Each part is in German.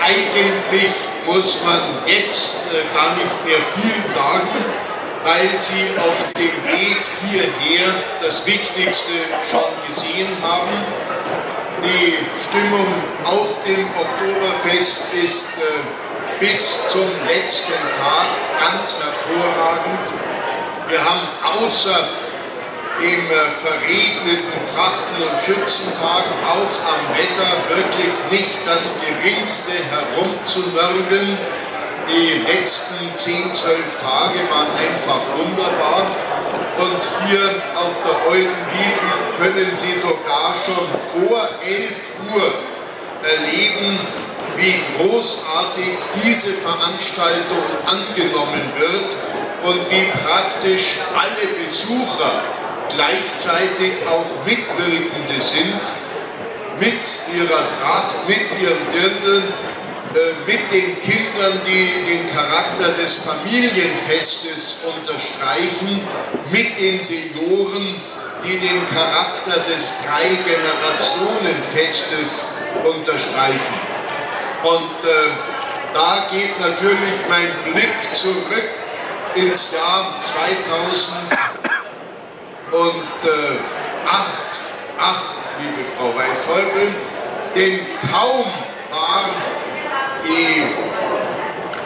Eigentlich muss man jetzt gar nicht mehr viel sagen, weil Sie auf dem Weg hierher das Wichtigste schon gesehen haben. Die Stimmung auf dem Oktoberfest ist bis zum letzten Tag ganz hervorragend. Wir haben außer dem verregneten Trachten- und Schützentag auch am Wetter wirklich nicht das geringste herumzunörgeln. Die letzten 10, 12 Tage waren einfach wunderbar. Und hier auf der Eulenwiesen können Sie sogar schon vor 11 Uhr erleben, wie großartig diese Veranstaltung angenommen wird und wie praktisch alle Besucher gleichzeitig auch Mitwirkende sind, mit ihrer Tracht, mit ihren Dirndln, mit den Kindern, die den Charakter des Familienfestes unterstreichen, mit den Senioren, die den Charakter des Drei-Generationen-Festes unterstreichen. Und da geht natürlich mein Blick zurück ins Jahr 2008, liebe Frau Weishäupl, denn kaum war die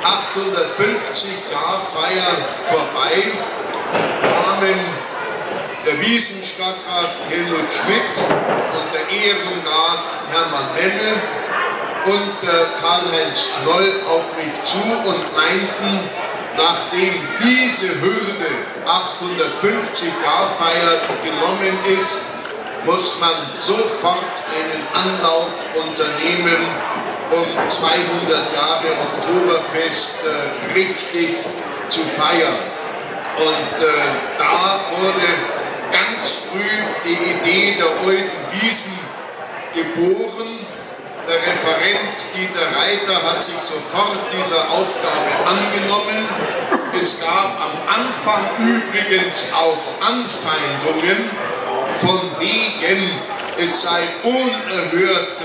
850-Jahr-Feier vorbei, kamen der Wiesenstadtrat Helmut Schmidt und der Ehrenrat Hermann Memme und Karl-Heinz Knoll auf mich zu und meinten, nachdem diese Hürde 850-Jahr-Feier genommen ist, muss man sofort einen Anlauf unternehmen, um 200 Jahre Oktoberfest richtig zu feiern. Und da wurde ganz früh die Idee der Eulenwiesen geboren. Der Referent Dieter Reiter hat sich sofort dieser Aufgabe angenommen. Es gab am Anfang übrigens auch Anfeindungen von wegen, es sei unerhört,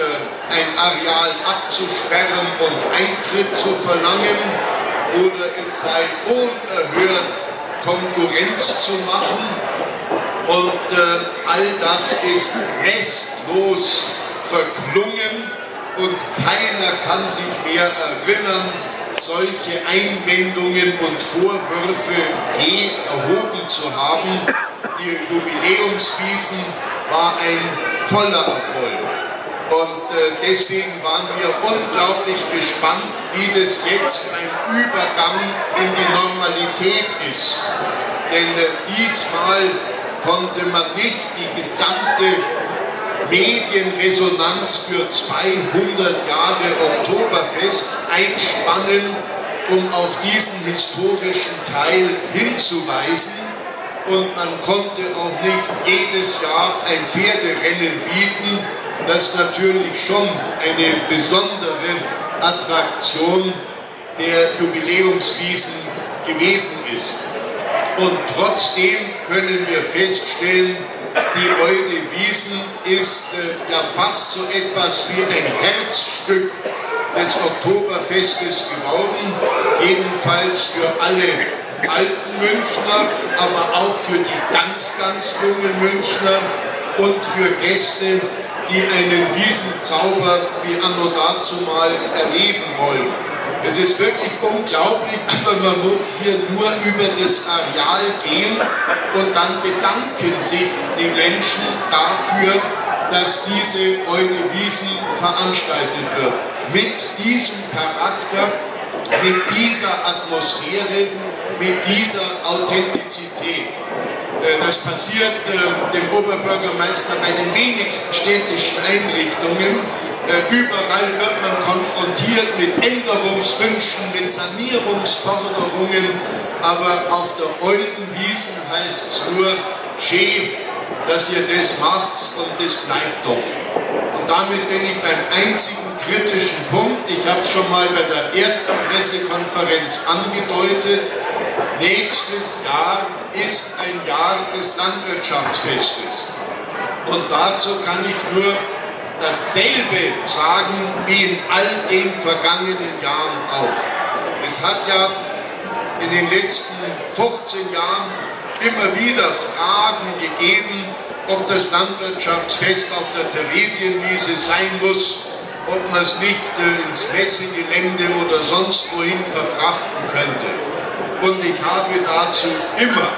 ein Areal abzusperren und Eintritt zu verlangen oder es sei unerhört, Konkurrenz zu machen. Und all das ist restlos verklungen und keiner kann sich mehr erinnern, solche Einwendungen und Vorwürfe je erhoben zu haben. Die Jubiläumswiesen war ein voller Erfolg. Und deswegen waren wir unglaublich gespannt, wie das jetzt ein Übergang in die Normalität ist. Denn diesmal konnte man nicht die gesamte Medienresonanz für 200 Jahre Oktoberfest einspannen, um auf diesen historischen Teil hinzuweisen. Und man konnte auch nicht jedes Jahr ein Pferderennen bieten, das natürlich schon eine besondere Attraktion der Jubiläumswiesen gewesen ist. Und trotzdem können wir feststellen, die Eulenwiesen ist ja fast so etwas wie ein Herzstück des Oktoberfestes geworden, jedenfalls für alle alten Münchner, aber auch für die ganz, ganz jungen Münchner und für Gäste, die einen Wiesenzauber wie anno dazumal erleben wollen. Es ist wirklich unglaublich, aber man muss hier nur über das Areal gehen und dann bedanken sich die Menschen dafür, dass diese Eulenwiesen veranstaltet wird. Mit diesem Charakter, mit dieser Atmosphäre, mit dieser Authentizität. Das passiert dem Oberbürgermeister bei den wenigsten städtischen Einrichtungen. Überall wird man konfrontiert mit Änderungswünschen, mit Sanierungsforderungen, aber auf der Eulenwiesen heißt es nur, schön, dass ihr das macht und das bleibt doch. Und damit bin ich beim einzigen kritischen Punkt. Ich habe es schon mal bei der ersten Pressekonferenz angedeutet. Nächstes Jahr ist ein Jahr des Landwirtschaftsfestes. Und dazu kann ich nur dasselbe sagen wie in all den vergangenen Jahren auch. Es hat ja in den letzten 15 Jahren immer wieder Fragen gegeben, ob das Landwirtschaftsfest auf der Theresienwiese sein muss, ob man es nicht ins Messegelände oder sonst wohin verfrachten könnte. Und ich habe dazu immer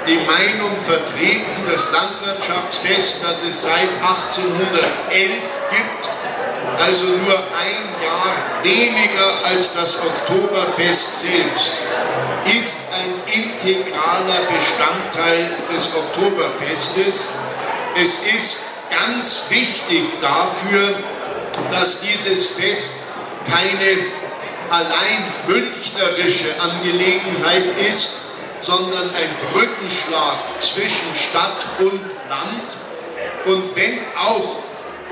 die Meinung vertreten, das Landwirtschaftsfest, das es seit 1811 gibt, also nur ein Jahr weniger als das Oktoberfest selbst, ist ein integraler Bestandteil des Oktoberfestes. Es ist ganz wichtig dafür, dass dieses Fest keine allein münchnerische Angelegenheit ist, sondern ein Brückenschlag zwischen Stadt und Land. Und wenn auch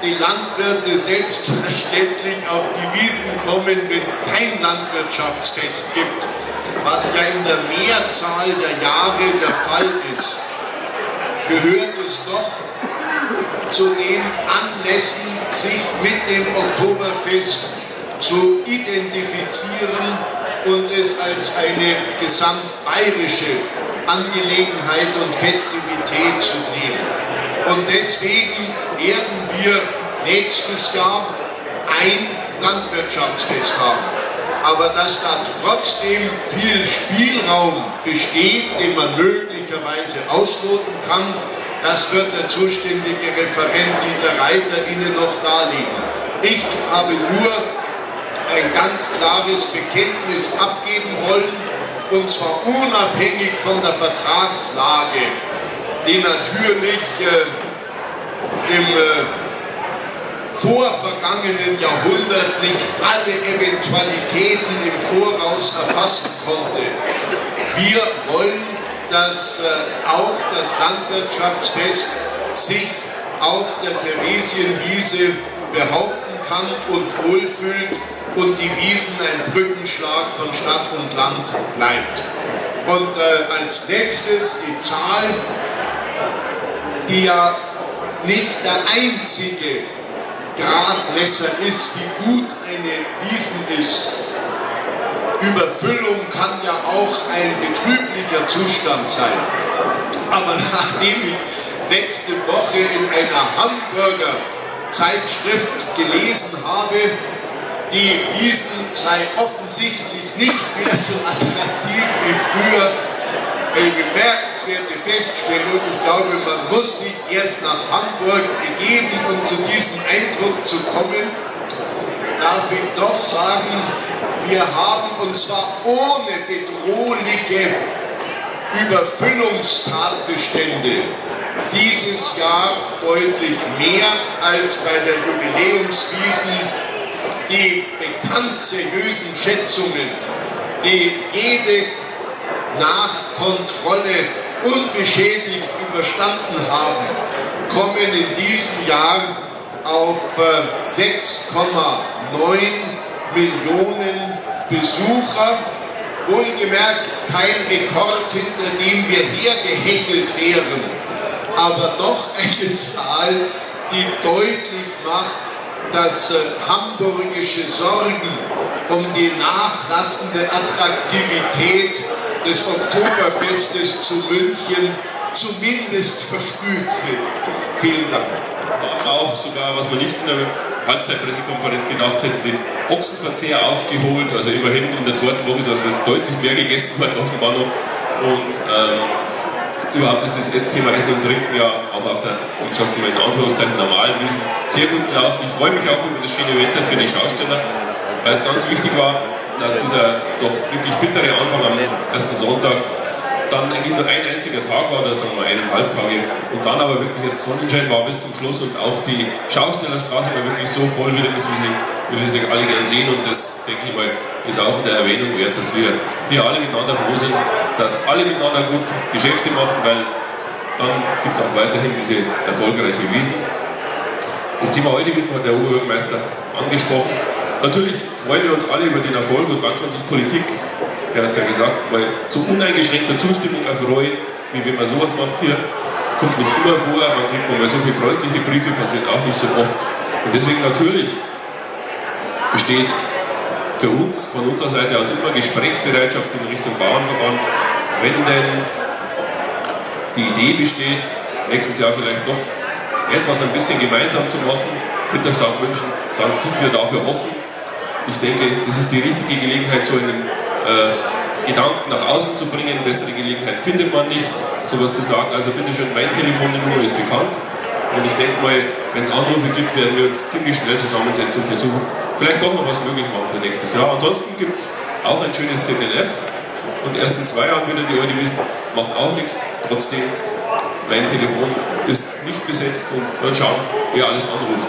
die Landwirte selbstverständlich auf die Wiesen kommen, wenn es kein Landwirtschaftsfest gibt, was ja in der Mehrzahl der Jahre der Fall ist, gehört es doch zu den Anlässen, sich mit dem Oktoberfest zu identifizieren und es als eine gesamtbayerische Angelegenheit und Festivität zu sehen. Und deswegen werden wir nächstes Jahr ein Landwirtschaftsfest haben. Aber dass da trotzdem viel Spielraum besteht, den man möglicherweise ausloten kann, das wird der zuständige Referent Dieter Reiter Ihnen noch darlegen. Ich habe nur ein ganz klares Bekenntnis abgeben wollen, und zwar unabhängig von der Vertragslage, die natürlich im vorvergangenen Jahrhundert nicht alle Eventualitäten im Voraus erfassen konnte. Wir wollen, dass auch das Landwirtschaftsfest sich auf der Theresienwiese behaupten kann und wohlfühlt und die Wiesen ein Brückenschlag von Stadt und Land bleibt. Und als letztes die Zahl, die ja nicht der einzige Gradmesser ist, wie gut eine Wiesen ist. Überfüllung kann ja auch ein betrüblicher Zustand sein. Aber nachdem ich letzte Woche in einer Hamburger Zeitschrift gelesen habe, die Wiesen sei offensichtlich nicht mehr so attraktiv wie früher, eine bemerkenswerte Feststellung. Ich glaube, man muss sich erst nach Hamburg begeben, um zu diesem Eindruck zu kommen. Darf ich doch sagen, wir haben, und zwar ohne bedrohliche Überfüllungstatbestände, dieses Jahr deutlich mehr als bei der Jubiläumswiesen, die bekannt seriösen Schätzungen, die jede Nachkontrolle unbeschädigt überstanden haben, kommen in diesem Jahr auf 6,9 Millionen Besucher. Wohlgemerkt kein Rekord, hinter dem wir hergehechelt wären, aber doch eine Zahl, die deutlich macht, dass hamburgische Sorgen um die nachlassende Attraktivität des Oktoberfestes zu München zumindest verfrüht sind. Vielen Dank. Auch sogar, was man nicht in der Halbzeitpressekonferenz gedacht hätte, den Ochsenverzehr aufgeholt, also immerhin in der zweiten Woche ist also deutlich mehr gegessen worden offenbar noch, und überhaupt ist das Thema Essen und Trinken ja auch auf der, wie gesagt, in Anführungszeichen normalen Wiesen sehr gut gelaufen. Ich freue mich auch über das schöne Wetter für die Schausteller, weil es ganz wichtig war, dass dieser doch wirklich bittere Anfang am ersten Sonntag dann eigentlich nur ein einziger Tag war, oder sagen wir 1,5 Tage, und dann aber wirklich jetzt Sonnenschein war bis zum Schluss und auch die Schaustellerstraße mal wirklich so voll wieder ist, wie wir sie alle gern sehen, und das, denke ich mal, ist auch in der Erwähnung wert, dass wir hier alle miteinander froh sind, dass alle miteinander gut Geschäfte machen, weil dann gibt es auch weiterhin diese erfolgreiche Wiesen. Das Thema heute Wiesen hat der Oberbürgermeister angesprochen. Natürlich freuen wir uns alle über den Erfolg, und dann kann sich Politik, er hat es ja gesagt, mal so uneingeschränkter Zustimmung erfreuen, wie wenn man sowas macht hier. kommt nicht immer vor, man kriegt mal solche freundliche Briefe, passiert auch nicht so oft. Und deswegen natürlich besteht für uns, von unserer Seite aus immer Gesprächsbereitschaft in Richtung Bauernverband. Wenn denn die Idee besteht, nächstes Jahr vielleicht noch etwas ein bisschen gemeinsam zu machen mit der Stadt München, dann sind wir dafür offen. Ich denke, das ist die richtige Gelegenheit, so einen Gedanken nach außen zu bringen. Bessere Gelegenheit findet man nicht, sowas zu sagen. Also bitte schön, meine Telefonnummer ist bekannt. Und ich denke mal, wenn es Anrufe gibt, werden wir uns ziemlich schnell zusammensetzen und versuchen, vielleicht doch noch was möglich machen für nächstes Jahr. Ansonsten gibt es auch ein schönes ZNF. Und erst in 2 Jahren wieder die Leute wissen, macht auch nichts. Trotzdem, mein Telefon ist nicht besetzt und dann schauen, wer alles anruft.